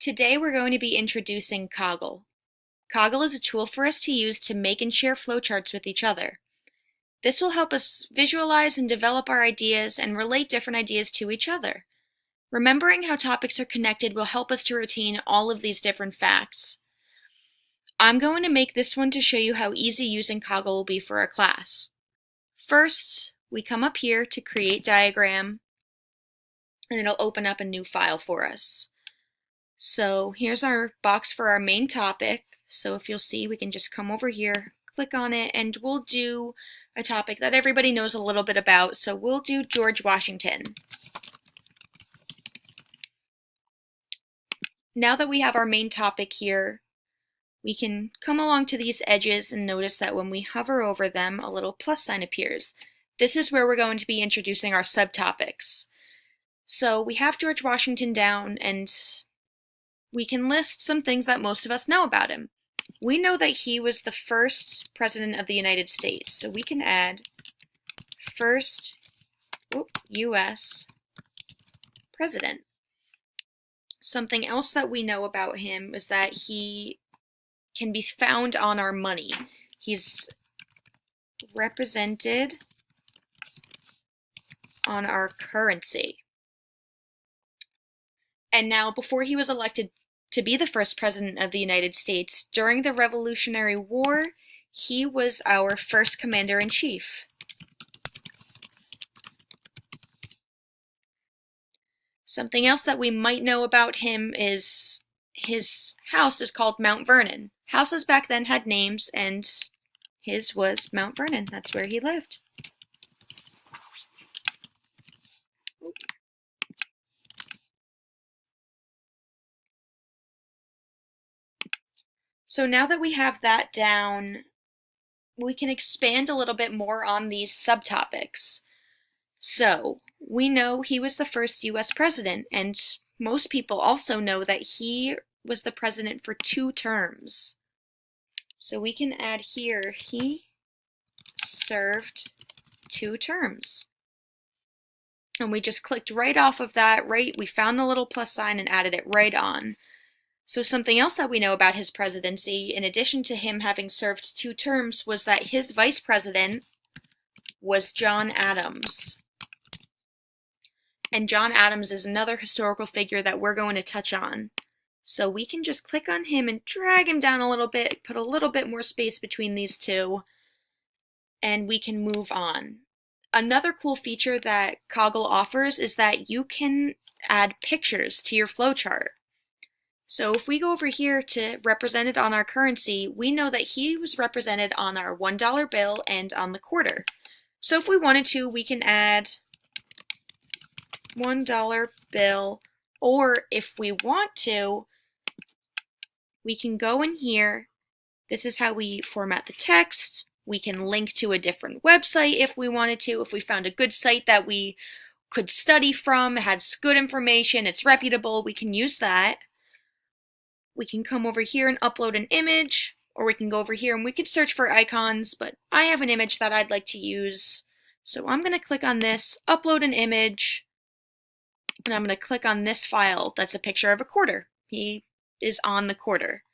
Today we're going to be introducing Coggle. Coggle is a tool for us to use to make and share flowcharts with each other. This will help us visualize and develop our ideas and relate different ideas to each other. Remembering how topics are connected will help us to retain all of these different facts. I'm going to make this one to show you how easy using Coggle will be for our class. First, we come up here to Create Diagram, and it'll open up a new file for us. So here's our box for our main topic. So if you'll see, we can just come over here, click on it, and we'll do a topic that everybody knows a little bit about. So we'll do George Washington. Now that we have our main topic here, we can come along to these edges and notice that when we hover over them, a little plus sign appears. This is where we're going to be introducing our subtopics. So we have George Washington down, and we can list some things that most of us know about him. We know that he was the first president of the United States, so we can add first U.S. president. Something else that we know about him is that he can be found on our money. He's represented on our currency. And now, before he was elected to be the first president of the United States, during the Revolutionary War, he was our first commander-in-chief. Something else that we might know about him is his house is called Mount Vernon. Houses back then had names, and his was Mount Vernon. That's where he lived. So now that we have that down, we can expand a little bit more on these subtopics. So we know he was the first U.S. president, and most people also know that he was the president for 2 terms. So we can add here, he served 2 terms. And we just clicked right off of that, we found the little plus sign and added it right on. So something else that we know about his presidency, in addition to him having served 2 terms, was that his vice president was John Adams. And John Adams is another historical figure that we're going to touch on. So we can just click on him and drag him down a little bit, put a little bit more space between these two, and we can move on. Another cool feature that Coggle offers is that you can add pictures to your flowchart. So if we go over here to represented on our currency, we know that he was represented on our $1 bill and on the quarter. So if we wanted to, we can add $1 bill, or if we want to, we can go in here. This is how we format the text. We can link to a different website if we wanted to. If we found a good site that we could study from, it has good information, it's reputable, we can use that. We can come over here and upload an image, or we can go over here and we can search for icons, but I have an image that I'd like to use. So I'm going to click on this, upload an image, and I'm going to click on this file that's a picture of a quarter. He is on the quarter.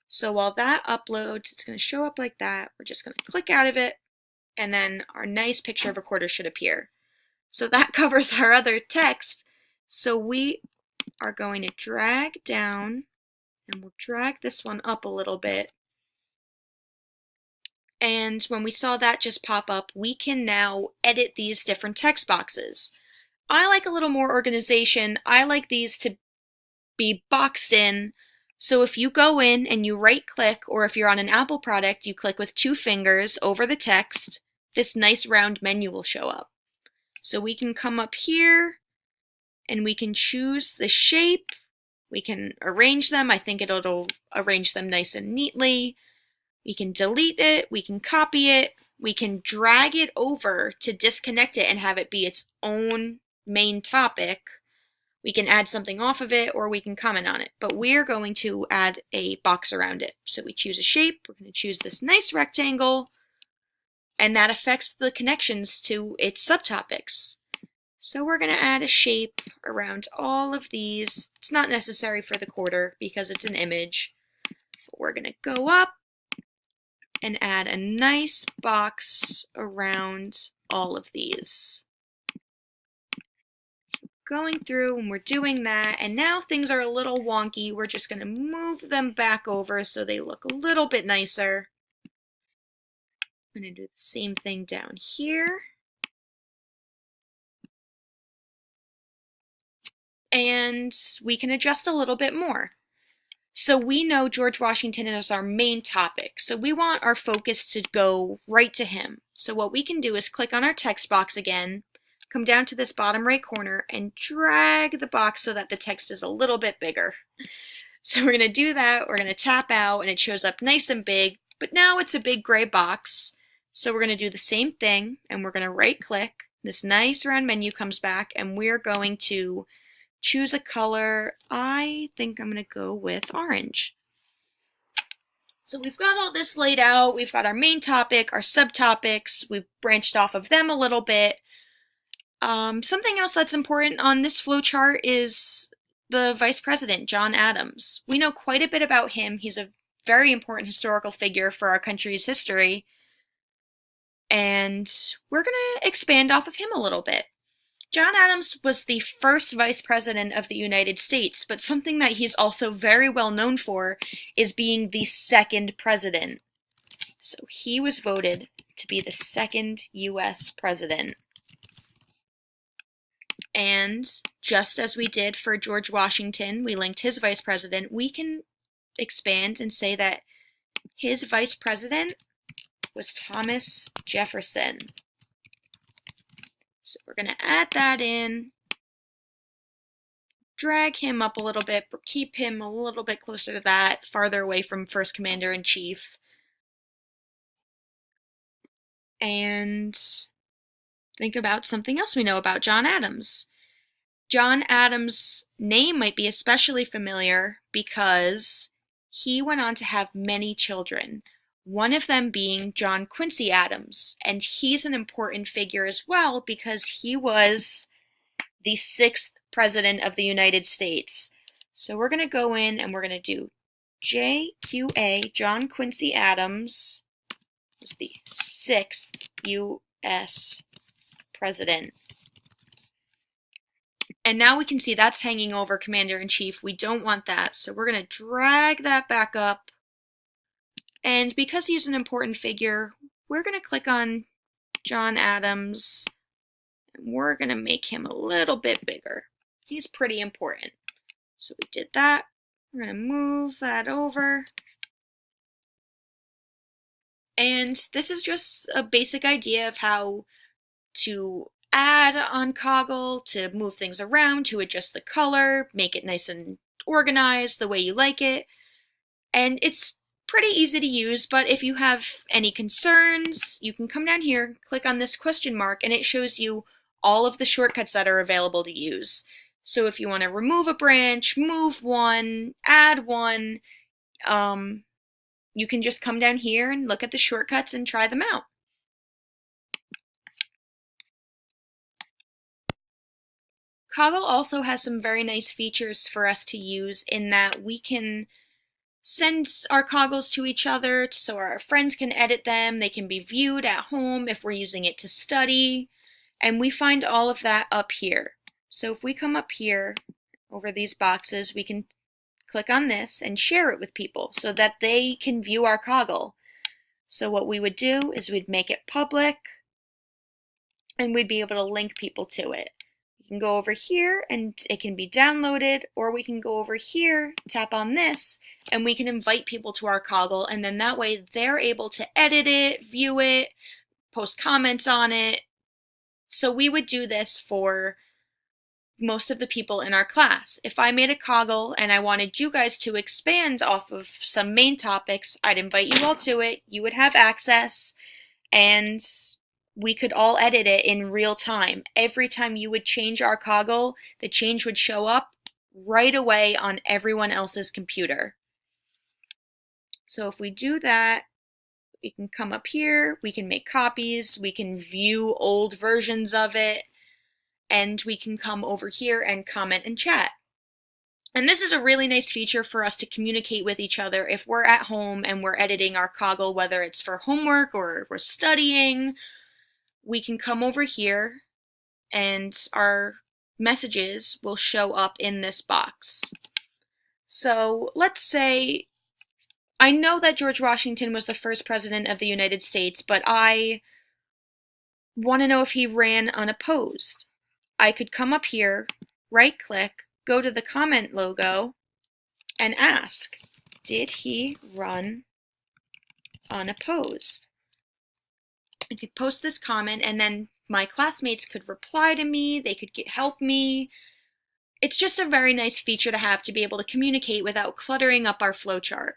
So while that uploads, it's going to show up like that. We're just going to click out of it, and then our nice picture of a quarter should appear. So that covers our other text. So we are going to drag down, and we'll drag this one up a little bit. And when we saw that just pop up, we can now edit these different text boxes. I like a little more organization. I like these to be boxed in. So if you go in and you right click, or if you're on an Apple product, you click with 2 fingers over the text, this nice round menu will show up. So we can come up here and we can choose the shape. We can arrange them. I think it'll arrange them nice and neatly. We can delete it. We can copy it. We can drag it over to disconnect it and have it be its own main topic. We can add something off of it, or we can comment on it. But we're going to add a box around it. So we choose a shape. We're going to choose this nice rectangle, and that affects the connections to its subtopics. So we're going to add a shape around all of these. It's not necessary for the quarter because it's an image. But we're going to go up and add a nice box around all of these. Going through and we're doing that, and now things are a little wonky. We're just going to move them back over so they look a little bit nicer. I'm going to do the same thing down here. And we can adjust a little bit more. So we know George Washington is our main topic, so we want our focus to go right to him. So what we can do is click on our text box again, come down to this bottom right corner, and drag the box so that the text is a little bit bigger. So we're going to do that, we're going to tap out, and it shows up nice and big, but now it's a big gray box. So we're going to do the same thing, and we're going to right click. This nice round menu comes back, and we're going to choose a color. I think I'm going to go with orange. So we've got all this laid out. We've got our main topic, our subtopics. We've branched off of them a little bit. Something else that's important on this flowchart is the Vice President, John Adams. We know quite a bit about him. He's a very important historical figure for our country's history. And we're going to expand off of him a little bit. John Adams was the first Vice President of the United States, but something that he's also very well known for is being the second president. So he was voted to be the second U.S. president. And just as we did for George Washington, we linked his vice president, we can expand and say that his vice president was Thomas Jefferson. So we're going to add that in, drag him up a little bit, but keep him a little bit closer to that, farther away from First Commander-in-Chief. And think about something else we know about John Adams. John Adams' name might be especially familiar because he went on to have many children. One of them being John Quincy Adams, and he's an important figure as well because he was the 6th President of the United States. So we're going to go in and we're going to do JQA, John Quincy Adams was the 6th U.S. President. And now we can see that's hanging over Commander-in-Chief. We don't want that, so we're going to drag that back up. And because he's an important figure, we're going to click on John Adams, and we're going to make him a little bit bigger. He's pretty important. So we did that. We're going to move that over. And this is just a basic idea of how to add on Coggle, to move things around, to adjust the color, make it nice and organized the way you like it. And it's pretty easy to use, but if you have any concerns, you can come down here, click on this question mark, and it shows you all of the shortcuts that are available to use. So if you want to remove a branch, move one, add one, you can just come down here and look at the shortcuts and try them out. Coggle also has some very nice features for us to use in that we can send our Coggles to each other so our friends can edit them. They can be viewed at home if we're using it to study. And we find all of that up here. So if we come up here over these boxes, we can click on this and share it with people so that they can view our Coggle. So what we would do is we'd make it public and we'd be able to link people to it. We can go over here and it can be downloaded, or we can go over here, tap on this, and we can invite people to our Coggle, and then that way they're able to edit it, view it, post comments on it. So we would do this for most of the people in our class. If I made a Coggle and I wanted you guys to expand off of some main topics, I'd invite you all to it, you would have access, and we could all edit it in real time. Every time you would change our Coggle, the change would show up right away on everyone else's computer. So if we do that, we can come up here, we can make copies, we can view old versions of it, and we can come over here and comment and chat. And this is a really nice feature for us to communicate with each other if we're at home and we're editing our Coggle, whether it's for homework or we're studying. We can come over here and our messages will show up in this box. So let's say, I know that George Washington was the first president of the United States, but I want to know if he ran unopposed. I could come up here, right-click, go to the comment logo, and ask, did he run unopposed? I could post this comment, and then my classmates could reply to me, they could help me. It's just a very nice feature to have to be able to communicate without cluttering up our flowchart.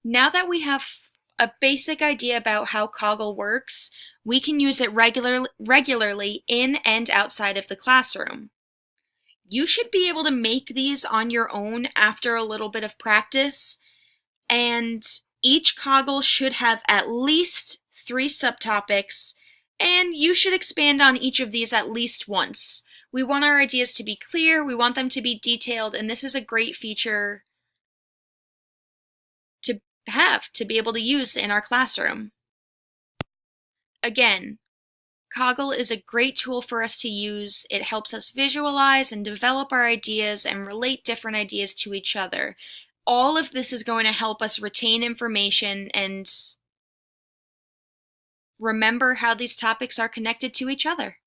Now that we have a basic idea about how Coggle works, we can use it regularly in and outside of the classroom. You should be able to make these on your own after a little bit of practice, and each Coggle should have at least 3 subtopics, and you should expand on each of these at least once. We want our ideas to be clear, we want them to be detailed, and this is a great feature to be able to use in our classroom. Again, Coggle is a great tool for us to use. It helps us visualize and develop our ideas and relate different ideas to each other. All of this is going to help us retain information and remember how these topics are connected to each other.